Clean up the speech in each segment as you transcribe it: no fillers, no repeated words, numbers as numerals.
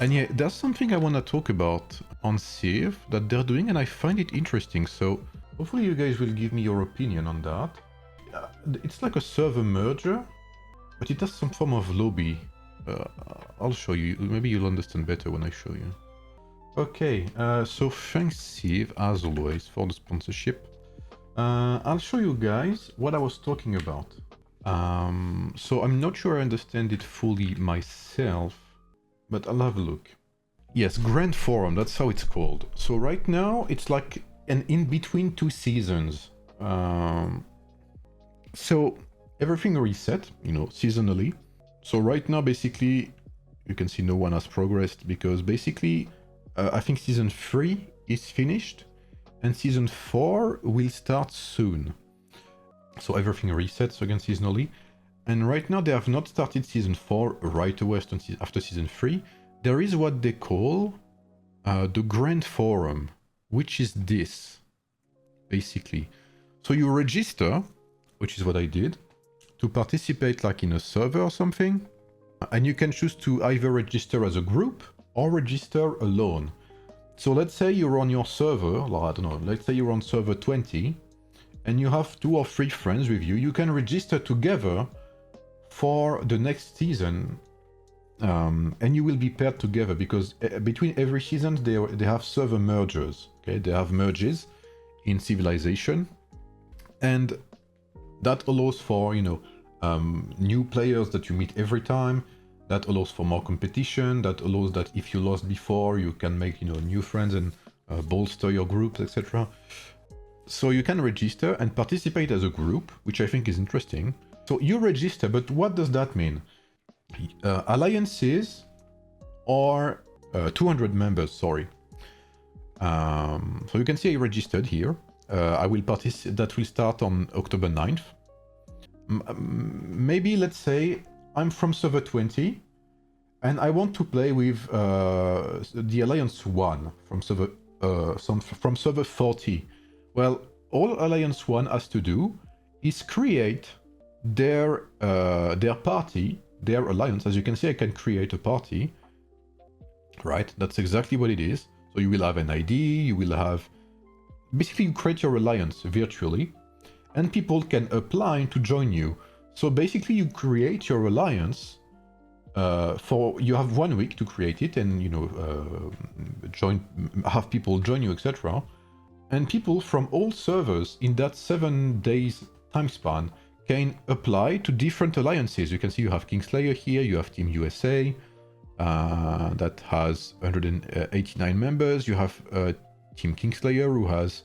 And yeah, there's something I want to talk about on Civ that they're doing, and I find it interesting. So hopefully you guys will give me your opinion on that. It's like a server merger, but it has some form of lobby. I'll show you. Maybe you'll understand better when I show you. Okay, so thanks Civ, as always, for the sponsorship. I'll show you guys what I was talking about. So I'm not sure I understand it fully myself, but I'll have a look. Yes, Grand Forum, that's how it's called. So right now, it's like an in-between two seasons. So everything reset, you know, seasonally. So right now, basically, you can see no one has progressed because basically, I think Season 3 is finished and Season 4 will start soon. So everything resets again seasonally. And right now they have not started Season 4 right away after Season 3. There is what they call the Grand Forum, which is this, basically. So you register, which is what I did, to participate like in a server or something. And you can choose to either register as a group or register alone. So let's say you're on your server, I don't know, let's say you're on server 20, and you have 2 or 3 friends with you. You can register together for the next season, and you will be paired together because between every season they have server mergers. Okay, they have merges in Civilization, and that allows for, you know, new players that you meet every time. That allows for more competition. That allows that if you lost before, you can make, you know, new friends and bolster your groups, etc. So you can register and participate as a group, which I think is interesting. So you register, but what does that mean? Alliances are 200 members, sorry. So you can see I registered here. I will participate, that will start on October 9th. Maybe let's say I'm from server 20 and I want to play with the Alliance 1 from server 40. Well, all Alliance 1 has to do is create their party, their alliance. As you can see, I can create a party, right? That's exactly what it is. So you will have an ID, you will have... Basically, you create your alliance virtually, and people can apply to join you. So basically, you create your alliance you have 1 week to create it, and, you know, have people join you, etc. And people from all servers in that 7 days time span can apply to different alliances. You can see you have Kingslayer here, you have Team USA, that has 189 members. You have Team Kingslayer, who has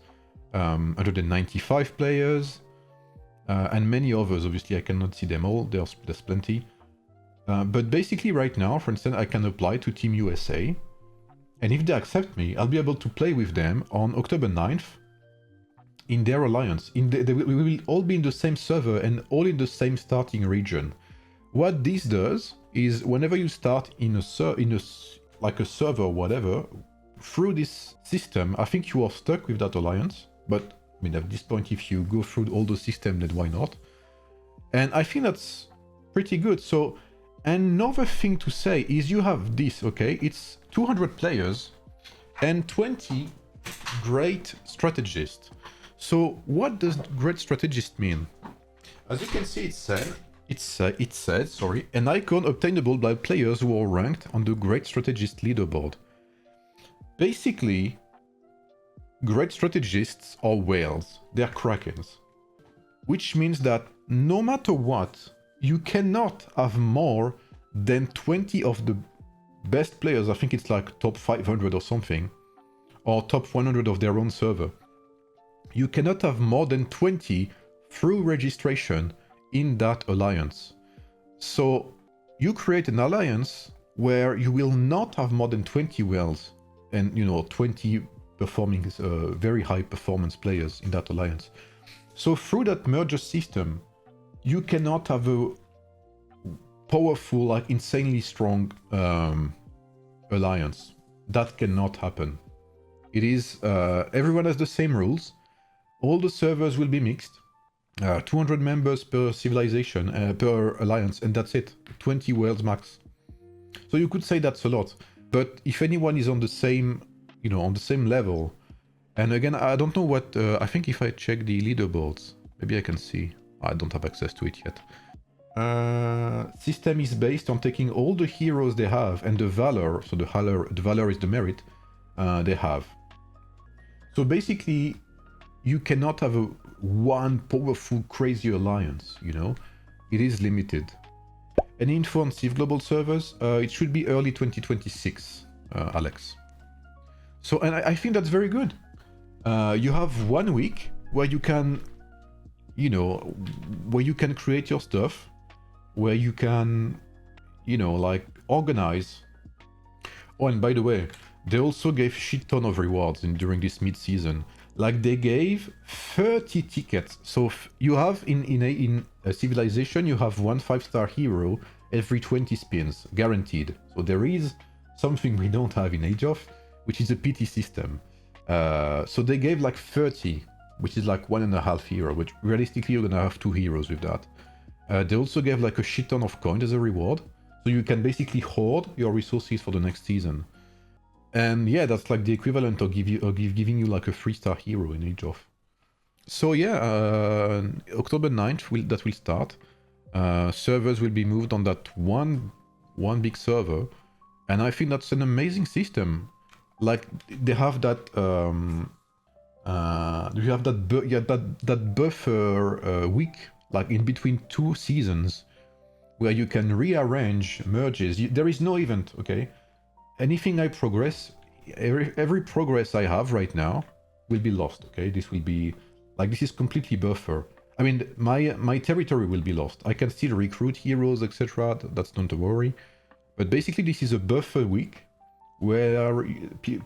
195 players, and many others. Obviously, I cannot see them all. There's plenty. But basically, right now, for instance, I can apply to Team USA, and if they accept me, I'll be able to play with them on October 9th in their alliance. We will all be in the same server and all in the same starting region. What this does is, whenever you start in a server or whatever, through this system, I think you are stuck with that alliance. But I mean, at this point, if you go through all the system, then why not? And I think that's pretty good. So another thing to say is you have this, okay? It's 200 players and 20 great strategists. So what does great strategist mean? As you can see, it said, sorry, an icon obtainable by players who are ranked on the great strategist leaderboard. Basically, great strategists are whales. They're krakens. Which means that no matter what, you cannot have more than 20 of the best players. I think it's like top 500 or something, or top 100 of their own server. You cannot have more than 20 through registration in that alliance. So you create an alliance where you will not have more than 20 whales and, you know, 20 performing very high performance players in that alliance. So through that merger system, you cannot have a powerful, like insanely strong alliance. That cannot happen. It is, everyone has the same rules. All the servers will be mixed. 200 members per civilization, per alliance, and that's it. 20 worlds max. So you could say that's a lot. But if anyone is on the same, you know, on the same level, and again, I don't know what, I think if I check the leaderboards, maybe I can see. I don't have access to it yet. System is based on taking all the heroes they have and the valor, so the valor is the merit they have. So basically, you cannot have one powerful, crazy alliance, you know? It is limited. Any info on Civ Global servers? It should be early 2026, Alex. So, and I think that's very good. You have 1 week where you can, you know, where you can create your stuff, where you can, you know, like organize. Oh, and by the way, they also gave shit ton of rewards during this mid-season. Like they gave 30 tickets. So you have in a civilization, you have 1 5-star hero every 20 spins, guaranteed. So there is something we don't have in Age of, which is a PT system. So they gave like 30, which is like 1.5 hero, which realistically you're gonna have 2 heroes with that. They also gave like a shit ton of coins as a reward. So you can basically hoard your resources for the next season. And yeah, that's like the equivalent of giving you like a 3-star hero in Age of. So yeah, October 9th that will start. Servers will be moved on that one big server. And I think that's an amazing system. Like they have that you have that buffer week, like in between 2 seasons, where you can rearrange merges. There is no event, okay? Anything I progress, every progress I have right now will be lost, okay? This will be, like, this is completely buffer. I mean, my territory will be lost. I can still recruit heroes, etc. That's not a worry. But basically, this is a buffer week where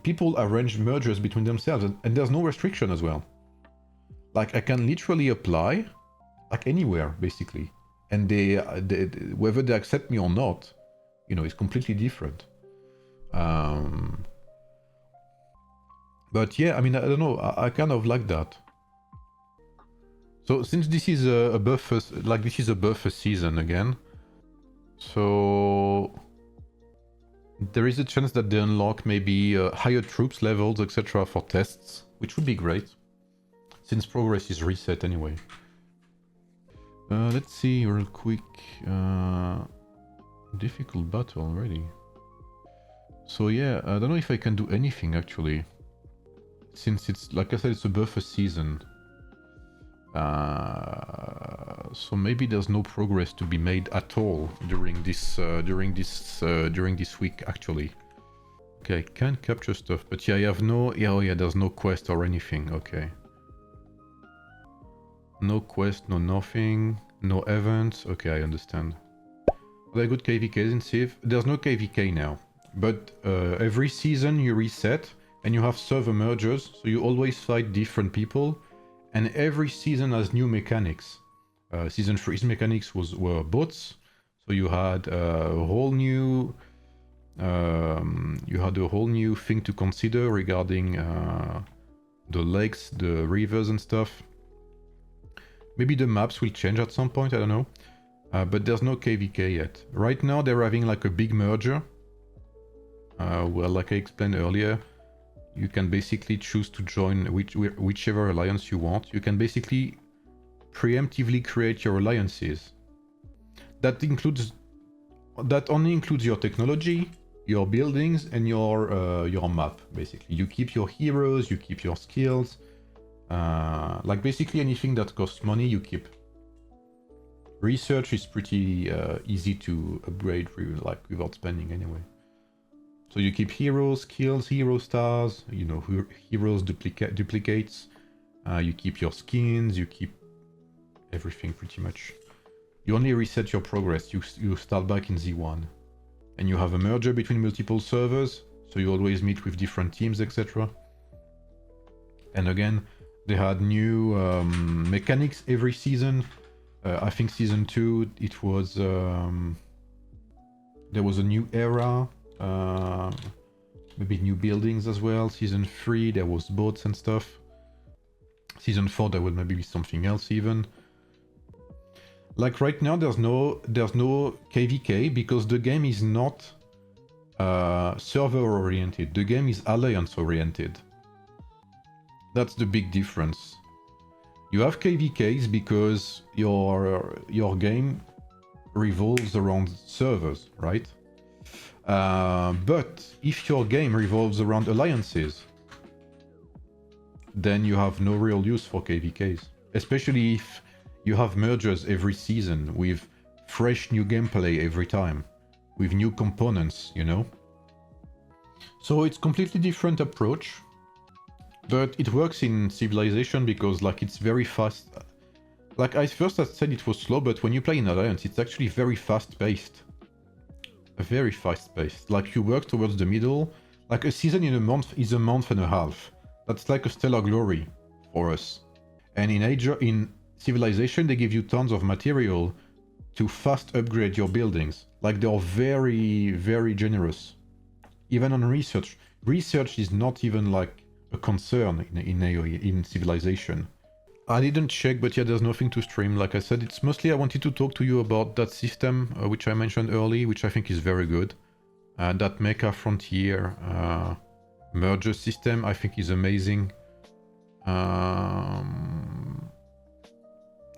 people arrange mergers between themselves, and there's no restriction as well. Like, I can literally apply, like, anywhere, basically. And whether they accept me or not, you know, is completely different. But yeah, I mean, I don't know, I kind of like that. So since this is a buffer, like this is a buffer season again, so there is a chance that they unlock maybe higher troops levels, etc. for tests, which would be great, since progress is reset anyway. Let's see real quick. Difficult battle already. So yeah, I don't know if I can do anything actually, since it's, like I said, it's a buffer season. So maybe there's no progress to be made at all during this week actually. Okay, I can capture stuff, but yeah, I have no, yeah, oh yeah, there's no quest or anything. Okay, no quest, no nothing, no events. Okay, I understand. Are there good KVKs in Civ? There's no KVK now. But every season you reset and you have server mergers, so you always fight different people, and every season has new mechanics. Season 3's mechanics were bots, so you had a whole new thing to consider regarding the lakes, the rivers and stuff. Maybe the maps will change at some point, I don't know. But there's no KVK yet. Right now they're having like a big merger. Well, like I explained earlier, you can basically choose to join whichever alliance you want. You can basically preemptively create your alliances. That only includes your technology, your buildings, and your map. Basically, you keep your heroes, you keep your skills. Like basically anything that costs money, you keep. Research is pretty easy to upgrade, like without spending anyway. So you keep heroes, skills, hero stars, you know, heroes duplicates. You keep your skins, you keep everything pretty much. You only reset your progress, you start back in Z1. And you have a merger between multiple servers, so you always meet with different teams, etc. And again, they had new mechanics every season. I think season 2, it was... there was a new era. Maybe new buildings as well. Season 3 there was boats and stuff. Season 4 there will maybe be something else even. Like right now there's no KVK because the game is not server-oriented. The game is alliance-oriented. That's the big difference. You have KVKs because your game revolves around servers, right? But if your game revolves around alliances, then you have no real use for KVKs. Especially if you have mergers every season with fresh new gameplay every time, with new components, you know? So it's completely different approach, but it works in Civilization because like it's very fast. Like I first I said it was slow, but when you play in Alliance, it's actually very fast-paced. Very fast-paced. Like you work towards the middle. Like a season in a month is a month and a half. That's like a stellar glory for us. And in Civilization, they give you tons of material to fast upgrade your buildings. Like they're very, very generous. Even on research. Research is not even like a concern in Civilization. I didn't check, but yeah, there's nothing to stream. Like I said, it's mostly I wanted to talk to you about that system, which I mentioned early, which I think is very good. That Mecha Frontier merger system, I think is amazing.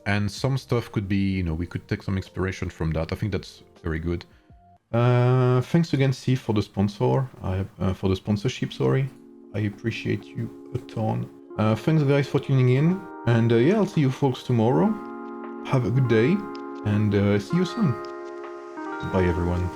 And some stuff could be, you know, we could take some inspiration from that. I think that's very good. Thanks again, Steve, for the sponsor. For the sponsorship, sorry. I appreciate you a ton. Thanks guys for tuning in, and yeah, I'll see you folks tomorrow. Have a good day, and see you soon. Bye everyone.